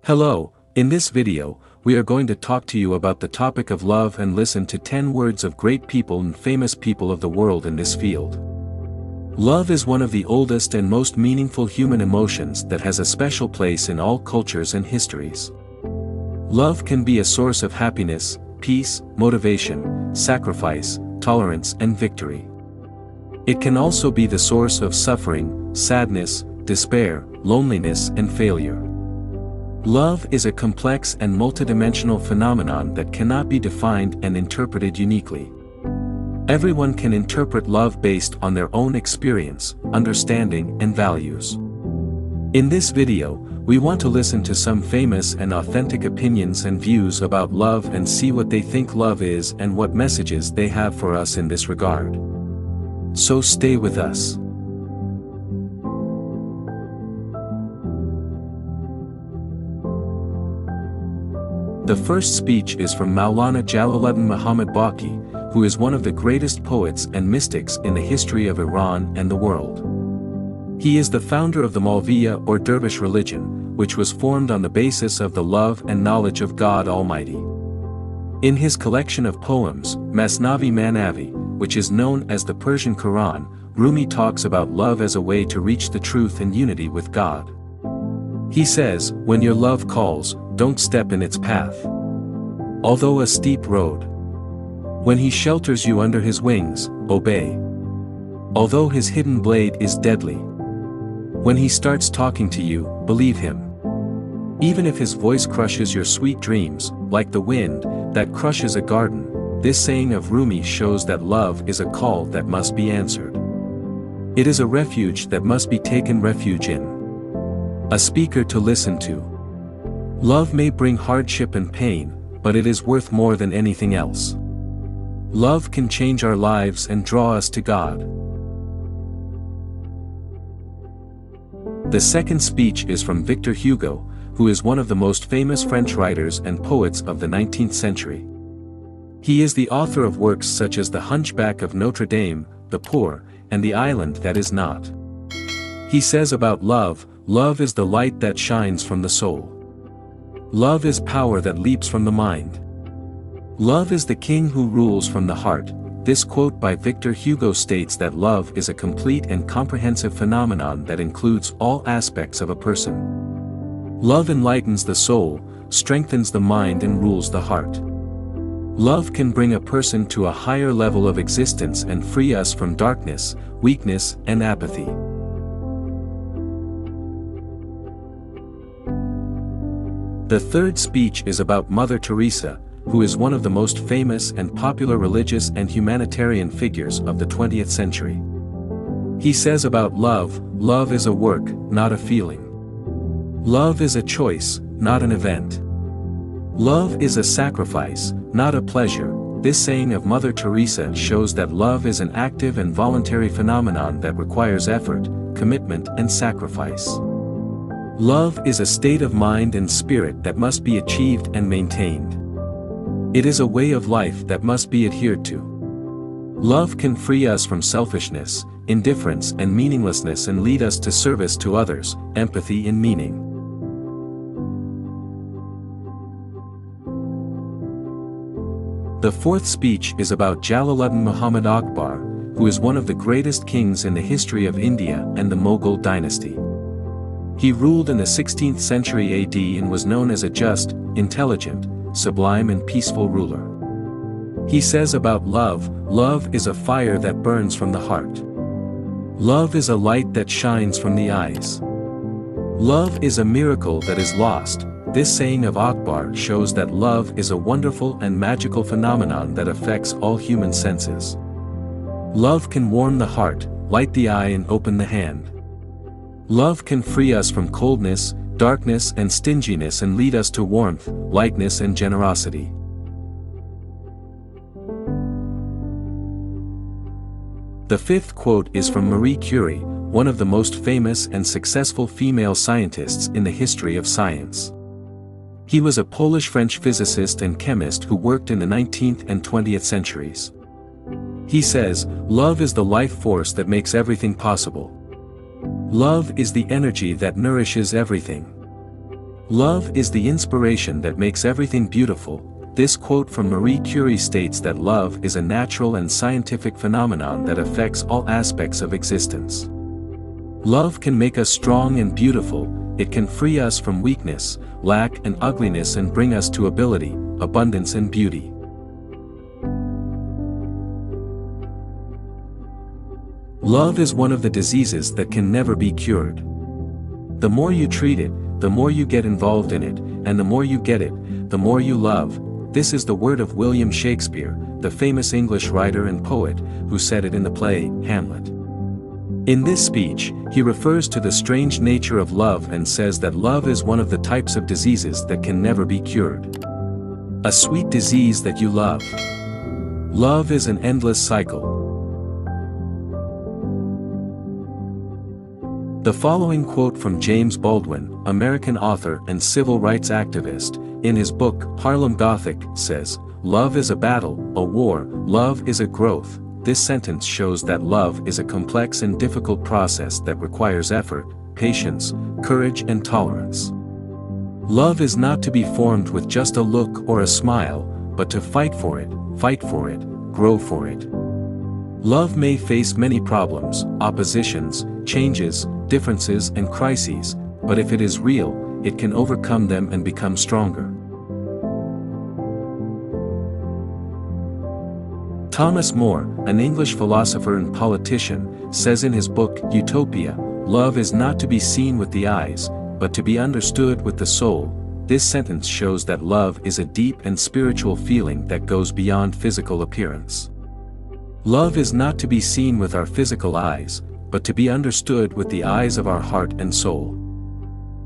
Hello, in this video, we are going to talk to you about the topic of love and listen to 10 words of great people and famous people of the world in this field. Love is one of the oldest and most meaningful human emotions that has a special place in all cultures and histories. Love can be a source of happiness, peace, motivation, sacrifice, tolerance, and victory. It can also be the source of suffering, sadness, despair, loneliness, and failure. Love is a complex and multidimensional phenomenon that cannot be defined and interpreted uniquely. Everyone can interpret love based on their own experience, understanding, and values. In this video, we want to listen to some famous and authentic opinions and views about love and see what they think love is and what messages they have for us in this regard. So stay with us. The first speech is from Maulana Jalaluddin Muhammad Baqi, who is one of the greatest poets and mystics in the history of Iran and the world. He is the founder of the Maulviya or Dervish religion, which was formed on the basis of the love and knowledge of God Almighty. In his collection of poems, Masnavi Manavi, which is known as the Persian Quran, Rumi talks about love as a way to reach the truth and unity with God. He says, "When your love calls, don't step in its path. Although a steep road. When he shelters you under his wings, obey. Although his hidden blade is deadly. When he starts talking to you, believe him. Even if his voice crushes your sweet dreams, like the wind that crushes a garden." This saying of Rumi shows that love is a call that must be answered. It is a refuge that must be taken refuge in. A speaker to listen to. Love may bring hardship and pain, but it is worth more than anything else. Love can change our lives and draw us to God. The second speech is from Victor Hugo, who is one of the most famous French writers and poets of the 19th century. He is the author of works such as The Hunchback of Notre Dame, The Poor, and The Island That Is Not. He says about love, "Love is the light that shines from the soul. Love is power that leaps from the mind. Love is the king who rules from the heart." This quote by Victor Hugo states that love is a complete and comprehensive phenomenon that includes all aspects of a person. Love enlightens the soul, strengthens the mind and rules the heart. Love can bring a person to a higher level of existence and free us from darkness, weakness, and apathy. The third speech is about Mother Teresa, who is one of the most famous and popular religious and humanitarian figures of the 20th century. He says about love, "Love is a work, not a feeling. Love is a choice, not an event. Love is a sacrifice, not a pleasure." This saying of Mother Teresa shows that love is an active and voluntary phenomenon that requires effort, commitment, and sacrifice. Love is a state of mind and spirit that must be achieved and maintained. It is a way of life that must be adhered to. Love can free us from selfishness, indifference, and meaninglessness and lead us to service to others, empathy and meaning. The fourth speech is about Jalaluddin Muhammad Akbar, who is one of the greatest kings in the history of India and the Mughal dynasty. He ruled in the 16th century AD and was known as a just, intelligent, sublime and peaceful ruler. He says about love, "Love is a fire that burns from the heart. Love is a light that shines from the eyes. Love is a miracle that is lost." This saying of Akbar shows that love is a wonderful and magical phenomenon that affects all human senses. Love can warm the heart, light the eye and open the hand. Love can free us from coldness, darkness and stinginess and lead us to warmth, lightness and generosity. The fifth quote is from Marie Curie, one of the most famous and successful female scientists in the history of science. He was a Polish-French physicist and chemist who worked in the 19th and 20th centuries. He says, "Love is the life force that makes everything possible. Love is the energy that nourishes everything. Love is the inspiration that makes everything beautiful. This quote from Marie Curie states that love is a natural and scientific phenomenon that affects all aspects of existence. Love can make us strong and beautiful, it can free us from weakness, lack and ugliness and bring us to ability, abundance and beauty. Love is one of the diseases that can never be cured. The more you treat it, the more you get involved in it, and the more you get it, the more you love. This is the word of William Shakespeare, the famous English writer and poet, who said it in the play, Hamlet. In this speech, he refers to the strange nature of love and says that love is one of the types of diseases that can never be cured. A sweet disease that you love. Love is an endless cycle. The following quote from James Baldwin, American author and civil rights activist, in his book, Harlem Gothic, says, "Love is a battle, a war, love is a growth." This sentence shows that love is a complex and difficult process that requires effort, patience, courage and tolerance. Love is not to be formed with just a look or a smile, but to fight for it, grow for it. Love may face many problems, oppositions, changes, differences and crises, but if it is real, it can overcome them and become stronger. Thomas More, an English philosopher and politician, says in his book, Utopia, "Love is not to be seen with the eyes, but to be understood with the soul." This sentence shows that love is a deep and spiritual feeling that goes beyond physical appearance. Love is not to be seen with our physical eyes, but to be understood with the eyes of our heart and soul.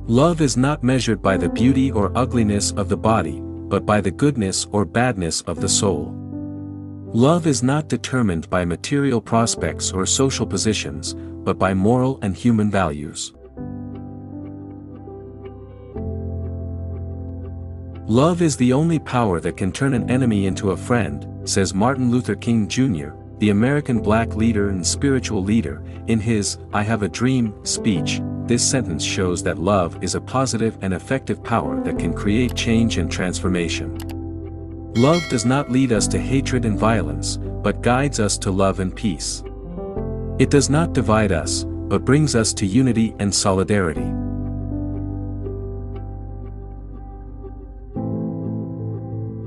Love is not measured by the beauty or ugliness of the body, but by the goodness or badness of the soul. Love is not determined by material prospects or social positions, but by moral and human values. Love is the only power that can turn an enemy into a friend, says Martin Luther King Jr., the American black leader and spiritual leader, in his "I Have a Dream" speech. This sentence shows that love is a positive and effective power that can create change and transformation. Love does not lead us to hatred and violence, but guides us to love and peace. It does not divide us, but brings us to unity and solidarity.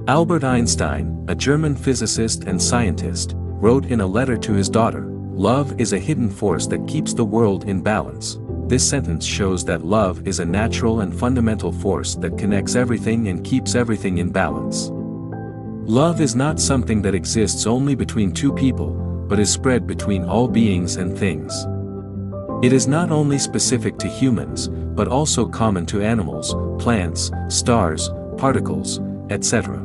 Albert Einstein, a German physicist and scientist, wrote in a letter to his daughter, "Love is a hidden force that keeps the world in balance." This sentence shows that love is a natural and fundamental force that connects everything and keeps everything in balance. Love is not something that exists only between two people, but is spread between all beings and things. It is not only specific to humans, but also common to animals, plants, stars, particles, etc.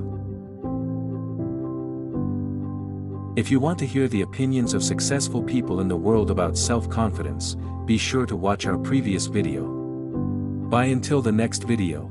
If you want to hear the opinions of successful people in the world about self-confidence, be sure to watch our previous video. Bye until the next video.